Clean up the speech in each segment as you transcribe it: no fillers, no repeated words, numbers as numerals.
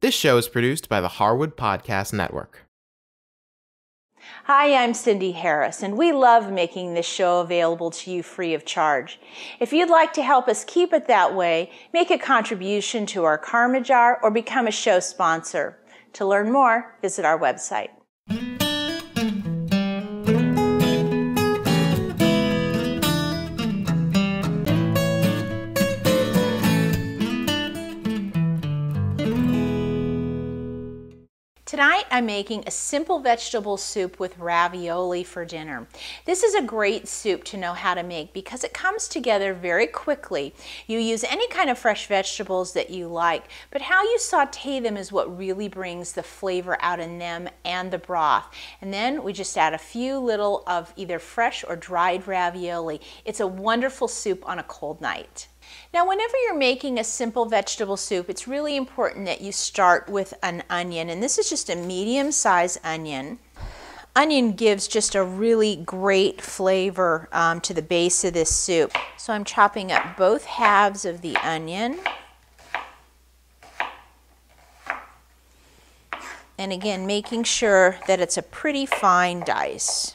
This show is produced by the Harwood Podcast Network. Hi, I'm Cindy Harris, and we love making this show available to you free of charge. If you'd like to help us keep it that way, make a contribution to our Karma Jar or become a show sponsor. To learn more, visit our website. Tonight I'm making a simple vegetable soup with ravioli for dinner. This is a great soup to know how to make because it comes together very quickly. You use any kind of fresh vegetables that you like, but how you saute them is what really brings the flavor out in them and the broth. And then we just add a few little of either fresh or dried ravioli. It's a wonderful soup on a cold night. Now, whenever you're making a simple vegetable soup, it's really important that you start with an onion, and this is just a medium-sized onion. Onion gives just a really great flavor to the base of this soup. So I'm chopping up both halves of the onion. And again, making sure that it's a pretty fine dice.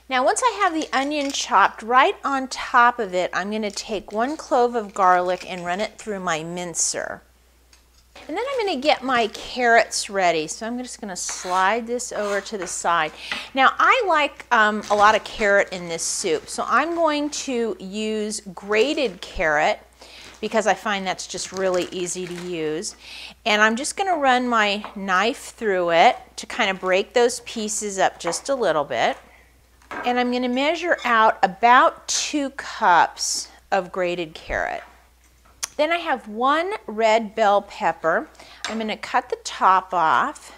Now once I have the onion chopped, right on top of it, I'm going to take 1 clove of garlic and run it through my mincer. And then I'm going to get my carrots ready. So I'm just going to slide this over to the side. Now I like a lot of carrot in this soup, so I'm going to use grated carrot because I find that's just really easy to use. And I'm just going to run my knife through it to kind of break those pieces up just a little bit. And I'm going to measure out about 2 cups of grated carrot. Then I have 1 red bell pepper. I'm going to cut the top off,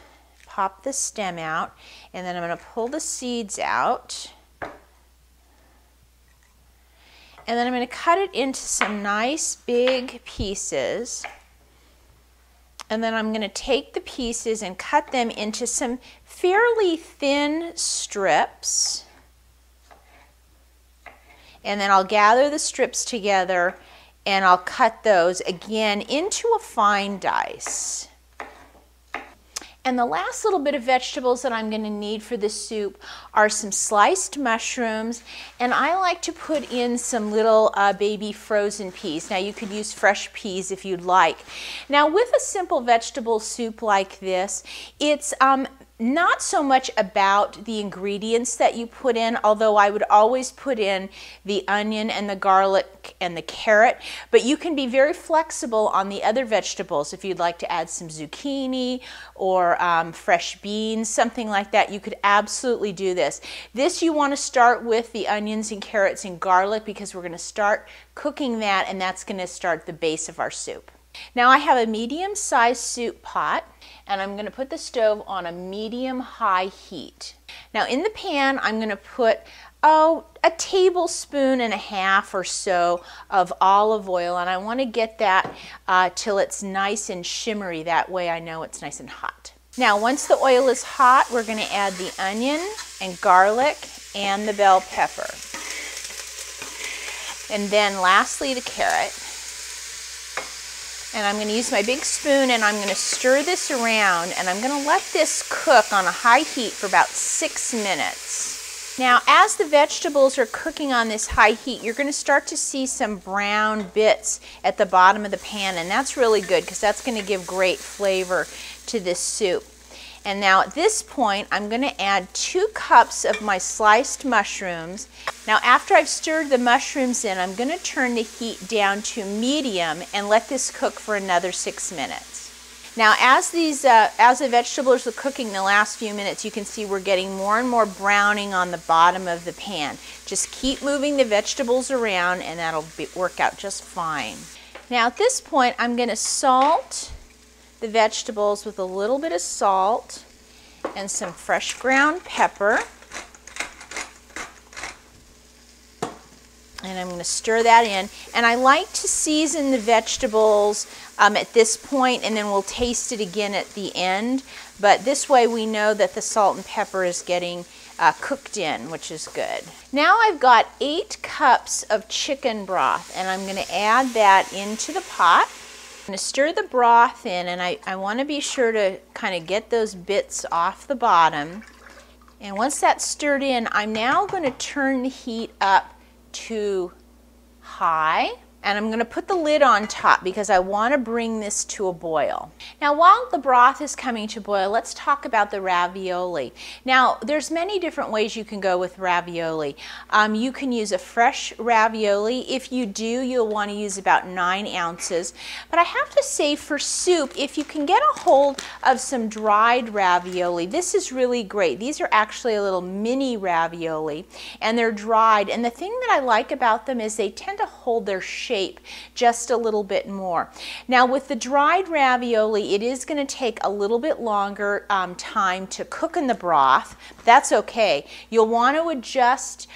pop the stem out, and then I'm going to pull the seeds out. And then I'm going to cut it into some nice big pieces. And then I'm going to take the pieces and cut them into some fairly thin strips. And then I'll gather the strips together and I'll cut those again into a fine dice. And the last little bit of vegetables that I'm going to need for this soup are some sliced mushrooms, and I like to put in some little baby frozen peas. Now you could use fresh peas if you'd like. Now with a simple vegetable soup like this, it's not so much about the ingredients that you put in, although I would always put in the onion and the garlic and the carrot, but you can be very flexible on the other vegetables. If you'd like to add some zucchini or fresh beans, something like that, you could absolutely do this. This you want to start with the onions and carrots and garlic because we're going to start cooking that, and that's going to start the base of our soup. Now I have a medium-sized soup pot, and I'm going to put the stove on a medium-high heat. Now in the pan I'm going to put a tablespoon and a half or so of olive oil, and I want to get that till it's nice and shimmery. That way I know it's nice and hot. Now once the oil is hot, we're going to add the onion and garlic and the bell pepper. And then lastly the carrot. And I'm going to use my big spoon and I'm going to stir this around, and I'm going to let this cook on a high heat for about 6 minutes. Now as the vegetables are cooking on this high heat, you're going to start to see some brown bits at the bottom of the pan, and that's really good because that's going to give great flavor to this soup. And now at this point I'm going to add 2 cups of my sliced mushrooms. Now after I've stirred the mushrooms in, I'm going to turn the heat down to medium and let this cook for another 6 minutes. Now as the vegetables are cooking the last few minutes, you can see we're getting more and more browning on the bottom of the pan. Just keep moving the vegetables around and that'll work out just fine. Now at this point I'm going to salt the vegetables with a little bit of salt and some fresh ground pepper. And I'm going to stir that in. And I like to season the vegetables at this point, and then we'll taste it again at the end. But this way we know that the salt and pepper is getting cooked in, which is good. Now I've got 8 cups of chicken broth, and I'm going to add that into the pot. I'm going to stir the broth in, and I want to be sure to kind of get those bits off the bottom. And once that's stirred in, I'm now going to turn the heat up to high. And I'm going to put the lid on top because I want to bring this to a boil. Now, while the broth is coming to boil, let's talk about the ravioli. Now, there's many different ways you can go with ravioli. You can use a fresh ravioli. If you do, you'll want to use about 9 ounces. But I have to say, for soup, if you can get a hold of some dried ravioli, this is really great. These are actually a little mini ravioli, and they're dried. And the thing that I like about them is they tend to hold their shape just a little bit more. Now, with the dried ravioli, it is going to take a little bit longer time to cook in the broth. That's okay. You'll want to adjust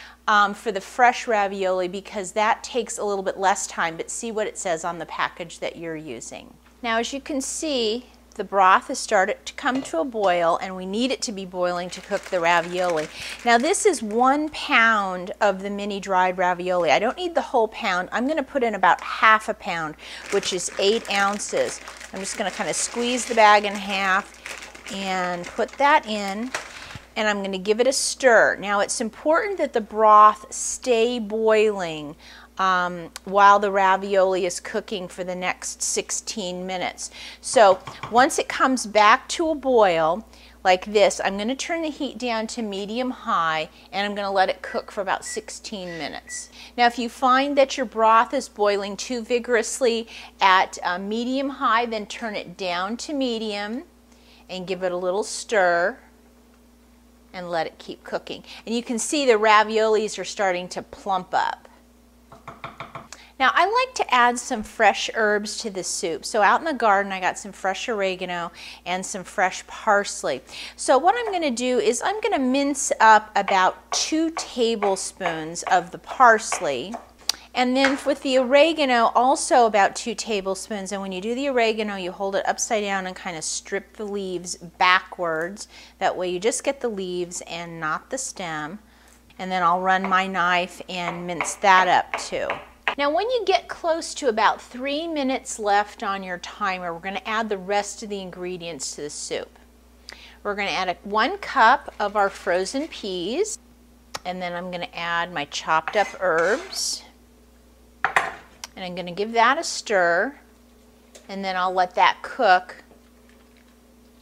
for the fresh ravioli because that takes a little bit less time, but see what it says on the package that you're using. Now, as you can see, the broth has started to come to a boil, and we need it to be boiling to cook the ravioli. Now, this is 1 pound of the mini dried ravioli. I don't need the whole pound. I'm going to put in about half a pound, which is 8 ounces. I'm just going to kind of squeeze the bag in half and put that in, and I'm going to give it a stir. Now, it's important that the broth stay boiling while the ravioli is cooking for the next 16 minutes. So once it comes back to a boil like this, I'm going to turn the heat down to medium-high, and I'm going to let it cook for about 16 minutes. Now, if you find that your broth is boiling too vigorously at medium-high, then turn it down to medium and give it a little stir and let it keep cooking. And you can see the raviolis are starting to plump up. Now, I like to add some fresh herbs to the soup. So out in the garden, I got some fresh oregano and some fresh parsley. So what I'm going to do is I'm going to mince up about 2 tablespoons of the parsley. And then with the oregano, also about 2 tablespoons. And when you do the oregano, you hold it upside down and kind of strip the leaves backwards. That way you just get the leaves and not the stem. And then I'll run my knife and mince that up too. Now, when you get close to about 3 minutes left on your timer, we're going to add the rest of the ingredients to the soup. We're going to add 1 cup of our frozen peas, and then I'm going to add my chopped up herbs, and I'm going to give that a stir, and then I'll let that cook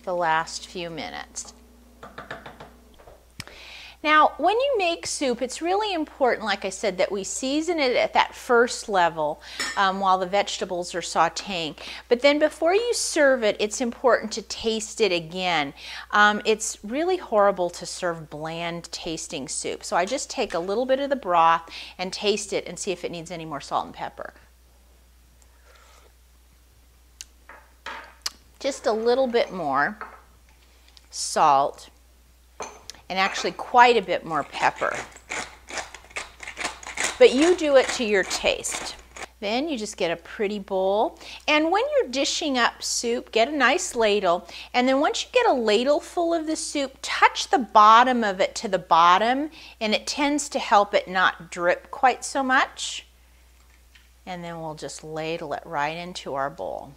the last few minutes. Now, when you make soup, it's really important, like I said, that we season it at that first level while the vegetables are sauteing. But then before you serve it, it's important to taste it again. It's really horrible to serve bland tasting soup. So I just take a little bit of the broth and taste it and see if it needs any more salt and pepper. Just a little bit more salt. And actually quite a bit more pepper. But you do it to your taste. Then you just get a pretty bowl. And when you're dishing up soup, get a nice ladle. And then once you get a ladle full of the soup, touch the bottom of it to the bottom, and it tends to help it not drip quite so much. And then we'll just ladle it right into our bowl.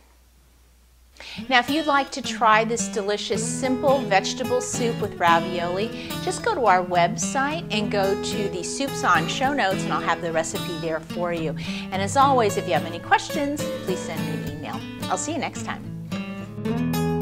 Now, if you'd like to try this delicious, simple vegetable soup with ravioli, just go to our website and go to the Soups On show notes, and I'll have the recipe there for you. And as always, if you have any questions, please send me an email. I'll see you next time.